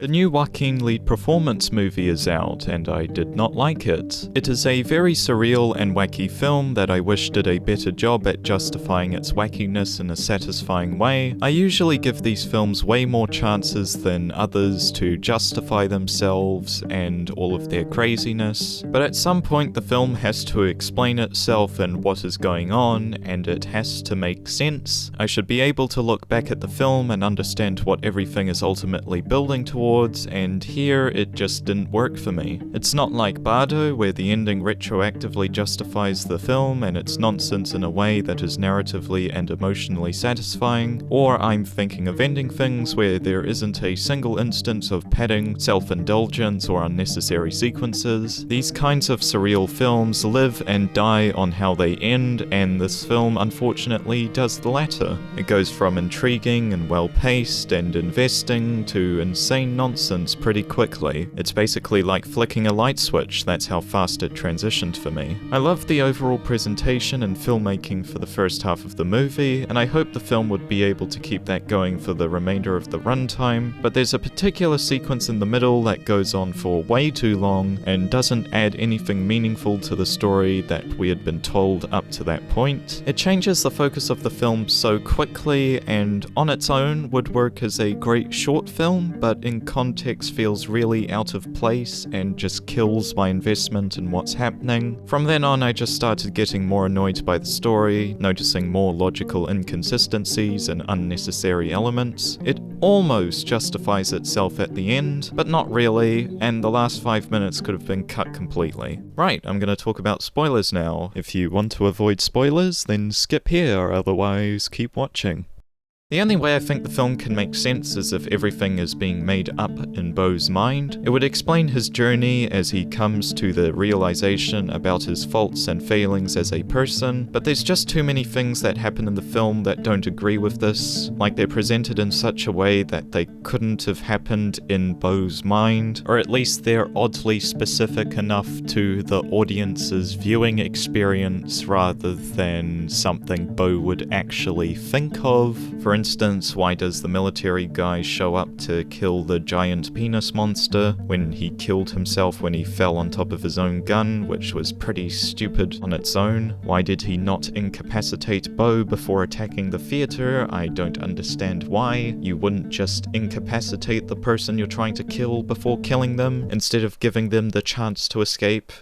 The new Joaquin lead performance movie is out, and I did not like it. It is a very surreal and wacky film that I wish did a better job at justifying its wackiness in a satisfying way. I usually give these films way more chances than others to justify themselves and all of their craziness, but at some point the film has to explain itself and what is going on, and it has to make sense. I should be able to look back at the film and understand what everything is ultimately building towards, and here it just didn't work for me. It's not like Bardo, where the ending retroactively justifies the film and it's nonsense in a way that is narratively and emotionally satisfying, or I'm thinking of Ending Things, where there isn't a single instance of padding, self-indulgence, or unnecessary sequences. These kinds of surreal films live and die on how they end, and this film unfortunately does the latter. It goes from intriguing and well-paced and investing to insane nonsense pretty quickly. It's basically like flicking a light switch, that's how fast it transitioned for me. I love the overall presentation and filmmaking for the first half of the movie, and I hope the film would be able to keep that going for the remainder of the runtime, but there's a particular sequence in the middle that goes on for way too long and doesn't add anything meaningful to the story that we had been told up to that point. It changes the focus of the film so quickly, and on its own would work as a great short film, but in context feels really out of place and just kills my investment in what's happening. From then on, I just started getting more annoyed by the story, noticing more logical inconsistencies and unnecessary elements. It almost justifies itself at the end, but not really, and the last 5 minutes could have been cut completely. Right, I'm gonna talk about spoilers now. If you want to avoid spoilers, then skip here, otherwise keep watching. The only way I think the film can make sense is if everything is being made up in Beau's mind. It would explain his journey as he comes to the realization about his faults and failings as a person, but there's just too many things that happen in the film that don't agree with this. Like, they're presented in such a way that they couldn't have happened in Beau's mind, or at least they're oddly specific enough to the audience's viewing experience rather than something Beau would actually think of. For instance, why does the military guy show up to kill the giant penis monster when he killed himself when he fell on top of his own gun, which was pretty stupid on its own? Why did he not incapacitate Beau before attacking the theater? I don't understand why. You wouldn't just incapacitate the person you're trying to kill before killing them, instead of giving them the chance to escape.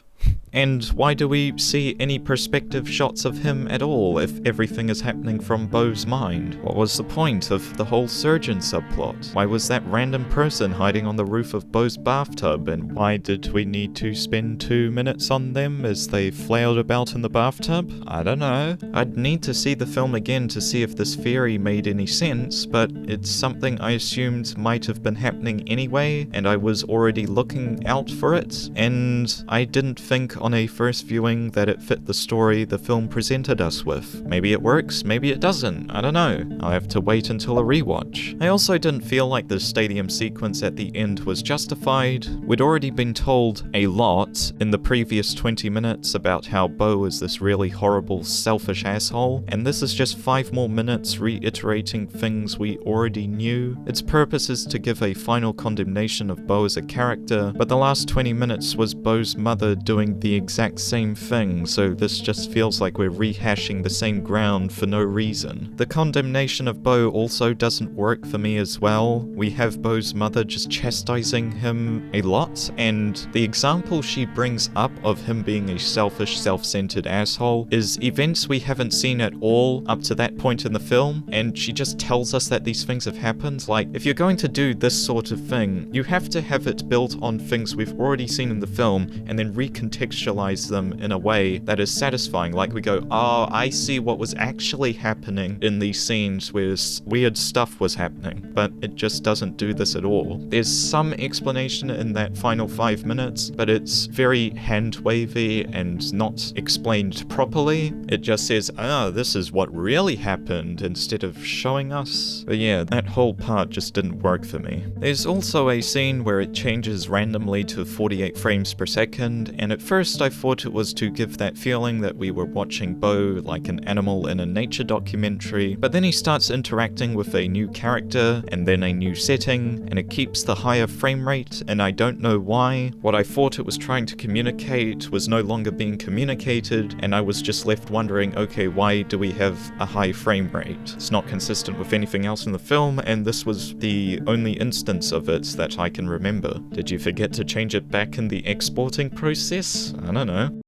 And why do we see any perspective shots of him at all if everything is happening from Beau's mind? What was the point of the whole surgeon subplot? Why was that random person hiding on the roof of Beau's bathtub, and why did we need to spend 2 minutes on them as they flailed about in the bathtub? I don't know. I'd need to see the film again to see if this theory made any sense, but it's something I assumed might have been happening anyway, and I was already looking out for it, and I didn't think on a first viewing that it fit the story the film presented us with. Maybe it works, maybe it doesn't, I don't know. I'll have to wait until a rewatch. I also didn't feel like the stadium sequence at the end was justified. We'd already been told a lot in the previous 20 minutes about how Beau is this really horrible, selfish asshole, and this is just 5 more minutes reiterating things we already knew. Its purpose is to give a final condemnation of Beau as a character, but the last 20 minutes was Beau's mother doing the exact same thing, so this just feels like we're rehashing the same ground for no reason. The condemnation of Beau also doesn't work for me as well. We have Beau's mother just chastising him a lot, and the example she brings up of him being a selfish, self-centered asshole is events we haven't seen at all up to that point in the film, and she just tells us that these things have happened. Like, if you're going to do this sort of thing, you have to have it built on things we've already seen in the film, and then recontextualize them in a way that is satisfying. Like, we go, oh, I see what was actually happening in these scenes where weird stuff was happening, but it just doesn't do this at all. There's some explanation in that final 5 minutes, but it's very hand-wavy and not explained properly. It just says, this is what really happened, instead of showing us. But yeah, that whole part just didn't work for me. There's also a scene where it changes randomly to 48 frames per second, and at first first I thought it was to give that feeling that we were watching Beau like an animal in a nature documentary, but then he starts interacting with a new character and then a new setting, and it keeps the higher frame rate, and I don't know why. What I thought it was trying to communicate was no longer being communicated, and I was just left wondering, okay, why do we have a high frame rate? It's not consistent with anything else in the film, and this was the only instance of it that I can remember. Did you forget to change it back in the exporting process? I don't know.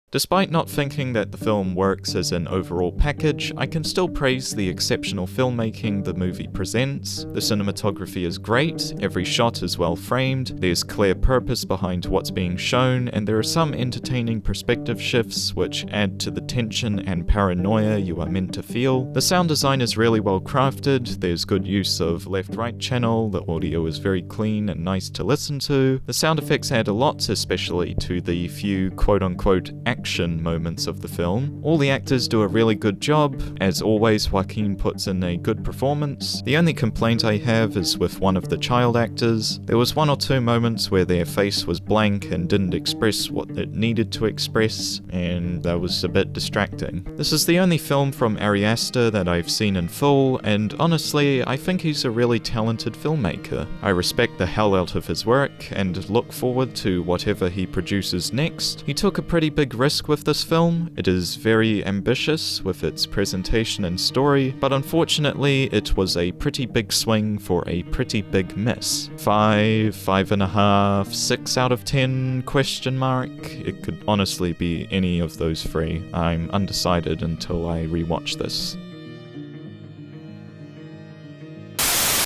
Despite not thinking that the film works as an overall package, I can still praise the exceptional filmmaking the movie presents. The cinematography is great, every shot is well framed, there's clear purpose behind what's being shown, and there are some entertaining perspective shifts which add to the tension and paranoia you are meant to feel. The sound design is really well crafted, there's good use of left-right channel, the audio is very clean and nice to listen to. The sound effects add a lot, especially to the few quote-unquote action moments of the film. All the actors do a really good job. As always, Joaquin puts in a good performance. The only complaint I have is with one of the child actors. There was one or two moments where their face was blank and didn't express what it needed to express, and that was a bit distracting. This is the only film from Ari Aster that I've seen in full, and honestly, I think he's a really talented filmmaker. I respect the hell out of his work, and look forward to whatever he produces next. He took a pretty big risk with this film. It is very ambitious with its presentation and story, but unfortunately it was a pretty big swing for a pretty big miss. 5, 5.5, 6 out of 10 question mark. It could honestly be any of those three. I'm undecided until I rewatch this.